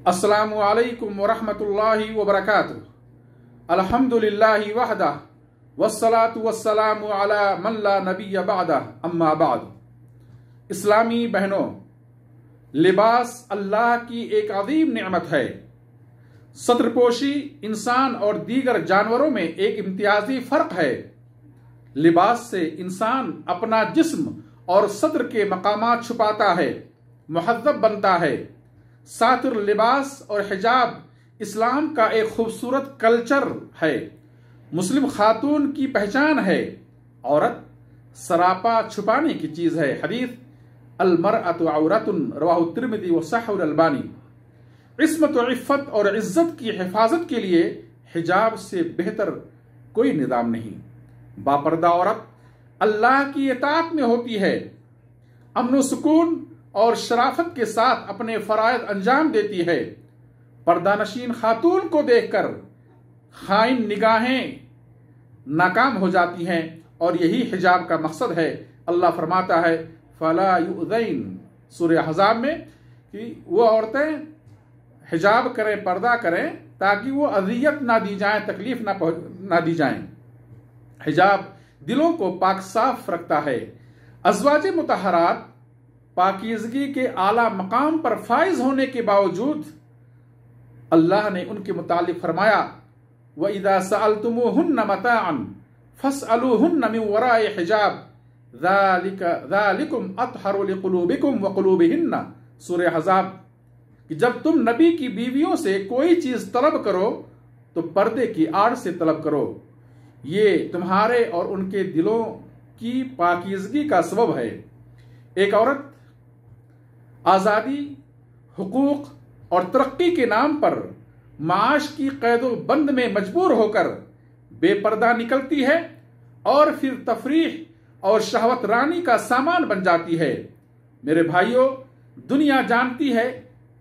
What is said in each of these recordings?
अस्सलामु अलैकुम वरहमतुल्लाहि वबरकातुहू। अल्हम्दुलिल्लाहि वहदा वस्सलातु वस्सलामु अला मन ला नबिय्य बअदा अम्मा बाद। इस्लामी बहनों, लिबास अल्लाह की एक अजीम नेमत है। सत्रपोशी इंसान और दीगर जानवरों में एक इम्तियाजी फर्क है। लिबास से इंसान अपना जिस्म और सत्र के मकामात छुपाता है, मुहज़्ज़ब बनता है। सातिर लिबास और हिजाब इस्लाम का एक खूबसूरत कल्चर है, मुस्लिम खातून की पहचान है। औरत सरापा छुपाने की चीज है। हदीस अल-मरअतु औरतुन रवाहु तिर्मिज़ी व सहहुल अलबानी। इस्मत व इफ़्फ़त और इज्जत की हिफाजत के लिए हिजाब से बेहतर कोई निज़ाम नहीं। बापर्दा औरत अल्लाह की इताअत में होती है, अमन सुकून और शराफत के साथ अपने फराइज़ अंजाम देती है। पर्दानशीन खातून को देखकर खाइन निगाहें नाकाम हो जाती हैं और यही हिजाब का मकसद है। अल्लाह फरमाता है फला युज़ैन सूरह अहज़ाब में कि वो औरतें हिजाब करें, पर्दा करें ताकि वो अज़ियत ना दी जाए, तकलीफ ना दी जाए। हिजाब दिलों को पाक साफ रखता है। अज़वाजे मुतहरात पाकीज़गी के आला मकाम पर फाइज होने के बावजूद अल्लाह ने उनके मुतालिक फरमाया व इज़ा सअलतुमूहुन्ना मताअन फस्अलूहुन्ना मिन वराइ हिजाब ज़ालिकुम अत्हरु लिकुलूबिकुम व कुलूबिहिन्ना सूरह अहज़ाब। कि जब तुम नबी की बीवियों से कोई चीज तलब करो तो पर्दे की आड़ से तलब करो, ये तुम्हारे और उनके दिलों की पाकीज़गी का सबब है। एक औरत आज़ादी, हुकूक और तरक्की के नाम पर माश की कैदो बंद में मजबूर होकर बेपर्दा निकलती है और फिर तफरीह और शहवत रानी का सामान बन जाती है। मेरे भाइयों, दुनिया जानती है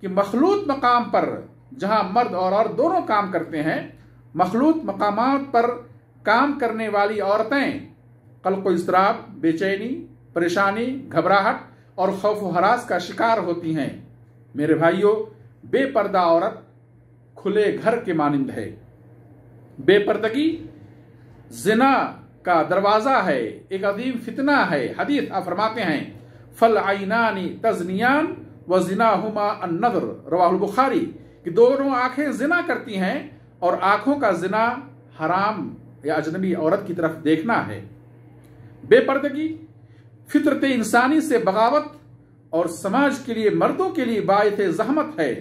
कि मखलूत मकाम पर जहां मर्द और औरत दोनों काम करते हैं, मखलूत मकामात पर काम करने वाली औरतें कल्को इज़्तिराब, बेचैनी, परेशानी, घबराहट और खौफ व हरास का शिकार होती हैं। मेरे भाइयों, बेपर्दा औरत खुले घर के मानिंद है। बेपर्दगी जिना का दरवाजा है, एक अजीम फितना है। हदीस आप फरमाते हैं फल आइनानी तज़नियान व जिनाहुमा अन-नज़र रवाहुल बुखारी। कि दोनों आंखें जिना करती हैं और आंखों का जिना हराम या अजनबी औरत की तरफ देखना है। बेपर्दगी फितरत इंसानी से बगावत और समाज के लिए, मर्दों के लिए बाइस ज़हमत है।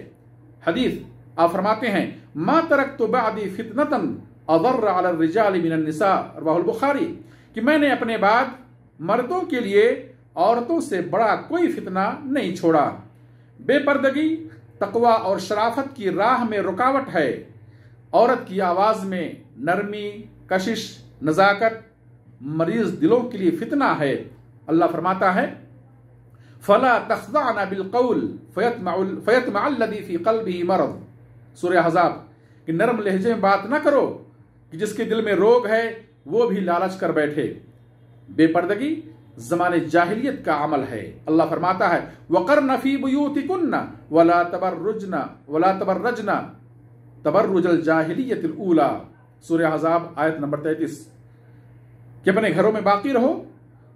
हदीस आप फरमाते हैं मा तरक्तु बअदी फितनतन अदर्र अला रिजाल मिनन निसा रवाहुल बुखारी। कि मैंने अपने बाद मर्दों के लिए औरतों से बड़ा कोई फितना नहीं छोड़ा। बेपर्दगी तकवा और शराफत की राह में रुकावट है। औरत की आवाज में नरमी, कशिश, नजाकत मरीज दिलों के लिए फितना है। अल्लाह फरमाता है फला तख्ज़अना बिलक़ौल फ़यत्मअल्लज़ी फ़ी क़ल्बिही मरज़ सूरह अहज़ाब। कि नरम लहजे में बात ना करो कि जिसके दिल में रोग है वो भी लालच कर बैठे। बेपर्दगी ज़माने जाहिलियत का अमल है। अल्लाह फरमाता है वक़र्न फ़ी बुयूतिकुन्ना वला तबर्रजना तबर्रुजल जाहिलियतिल ऊला सूरह अहज़ाब आयत नंबर 33। कि अपने घरों में बाकी रहो,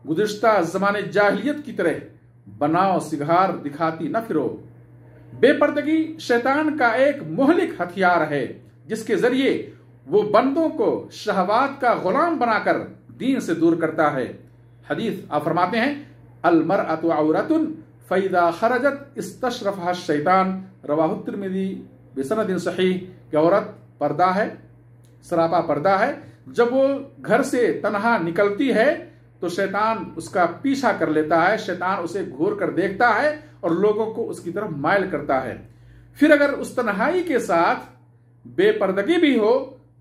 गुज़िश्ता ज़माने जाहिलियत की तरह बनाओ सिगार दिखाती न फिरो। बेपर्दगी शैतान का एक मुहलिक हथियार है जिसके जरिए वो बंदों को शहवात का गुलाम बनाकर दीन से दूर करता है। हदीस आप फरमाते हैं अल-मरअतु औरतुन फ़इज़ा खरजत इस्तशरफ़हा शैतान रवाहु तिर्मिज़ी बिसनदिन सहीह। कि औरत पर्दा है, सरापा पर्दा है। जब वो घर से तन्हा निकलती है तो शैतान उसका पीछा कर लेता है, शैतान उसे घूर कर देखता है और लोगों को उसकी तरफ माइल करता है। फिर अगर उस तन्हाई के साथ बेपर्दगी भी हो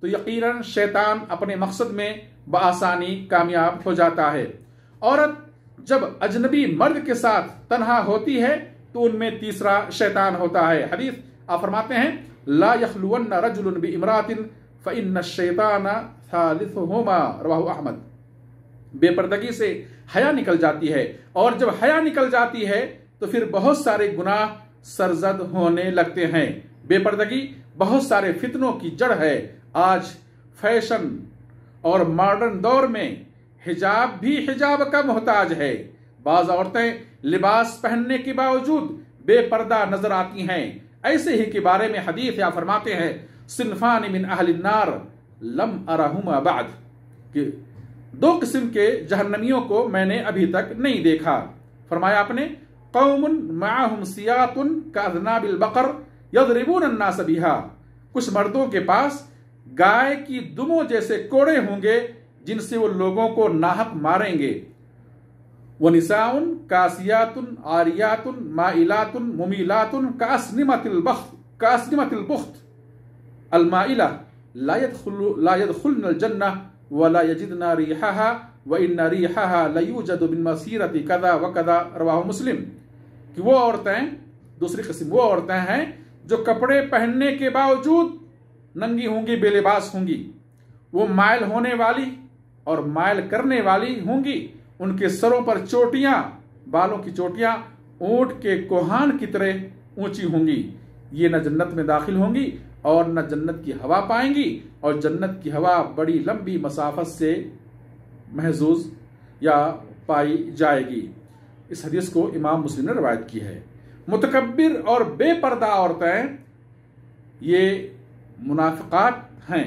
तो यकीनन शैतान अपने मकसद में बआसानी कामयाब हो जाता है। औरत जब अजनबी मर्द के साथ तन्हा होती है तो उनमें तीसरा शैतान होता है। हदीस आप फरमाते हैं ला यखलुवन्ना रजुलुन बिइम्रातिन फ़इन्न शैताना सालिसुहुमा रवाहु अहमद। बेपर्दगी से हया निकल जाती है और जब हया निकल जाती है तो फिर बहुत सारे गुनाह सरजद होने लगते हैं। बेपर्दगी बहुत सारे फितनों की जड़ है। आज फैशन और मॉडर्न दौर में हिजाब भी हिजाब का मोहताज है। बाज औरतें लिबास पहनने के बावजूद बेपर्दा नजर आती हैं। ऐसे ही के बारे में हदीस या फरमाते हैं, सिनफान मिन अहलिन नार लम अरहुमा बाद, कि दो किस्म के जहन्नमियों को मैंने अभी तक नहीं देखा। फरमाया आपने, कौमुन माअहुम सियातुन कअज़नाबिल बकर यज़रिबून अन्नास बिहा, कुछ मर्दों के पास गाय की दुमों जैसे कोड़े होंगे जिनसे वो लोगों को नाहक मारेंगे। व निसाउन कासियातुन आरियातुन माइलातुन मुमीलातुन कास्निमतिल बुख्त अलमाइला ला यदखुलनल जन्नह व ला यजिदना रिहाहा व इन्ना रिहाहा लयूजदु बिन मसीरति कदा व कदा, रवाहु मुस्लिम। कि वो औरतें, दूसरी किस्म वो औरतें हैं जो कपड़े पहनने के बावजूद नंगी होंगी, बेलिबास होंगी। वो माइल होने वाली और माइल करने वाली होंगी। उनके सरों पर चोटियां, बालों की चोटियां ऊंट के कोहान की तरह ऊंची होंगी। ये न जन्नत में दाखिल होंगी और न जन्नत की हवा पाएंगी, और जन्नत की हवा बड़ी लंबी मसाफत से महसूस या पाई जाएगी। इस हदीस को इमाम मुस्लिम ने रवायत की है। मुतकब्बिर और बेपर्दा औरतें ये मुनाफिकात हैं।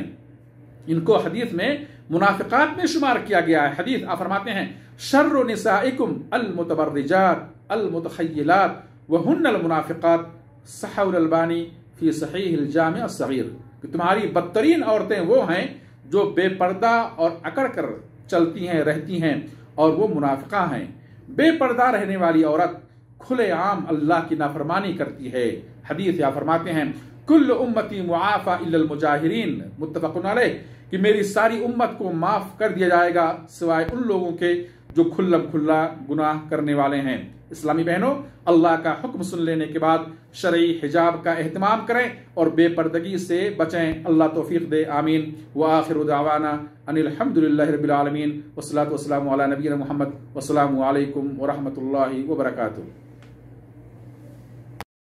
इनको हदीस में मुनाफिकात में शुमार किया गया है। हदीस आप फरमाते हैं, शर्रु निसाइकुम अल मुतबर्रिजात अल मुतखय्यिलात व हुन्नल मुनाफिकात, सहीहुल अलबानी फी सहीहिल जामी अस्सगीर, कि तुम्हारी बदतरीन औरतें वो हैं जो बेपर्दा और अकड़ कर चलती हैं, रहती हैं, और वो मुनाफिका हैं। बेपर्दा रहने वाली औरत खुलेआम अल्लाह की नाफरमानी करती है। हदीस या फरमाते हैं, कुल्लु उम्मती मुआफा इल्लल मुजाहिरीन, मुत्तफकुन अलैह, कि मेरी सारी उम्मत को माफ कर दिया जाएगा सिवाय उन लोगों के जो खुल्लम खुल्ला गुनाह करने वाले हैं। इस्लामी बहनों, अल्लाह का हुक्म सुन लेने के बाद शरई हिजाब का एहतमाम करें और बेपर्दगी से बचें। अल्लाह तौफीक दे, आमीन। व आखिरु दावाना अनिल हम्दुलिल्लाहि रब्बिल आलमीन, वस्सलातु वस्सलामु अला नबिय्यिना मुहम्मद, वस्सलामु अलैकुम व रहमतुल्लाहि व बरकातुहू।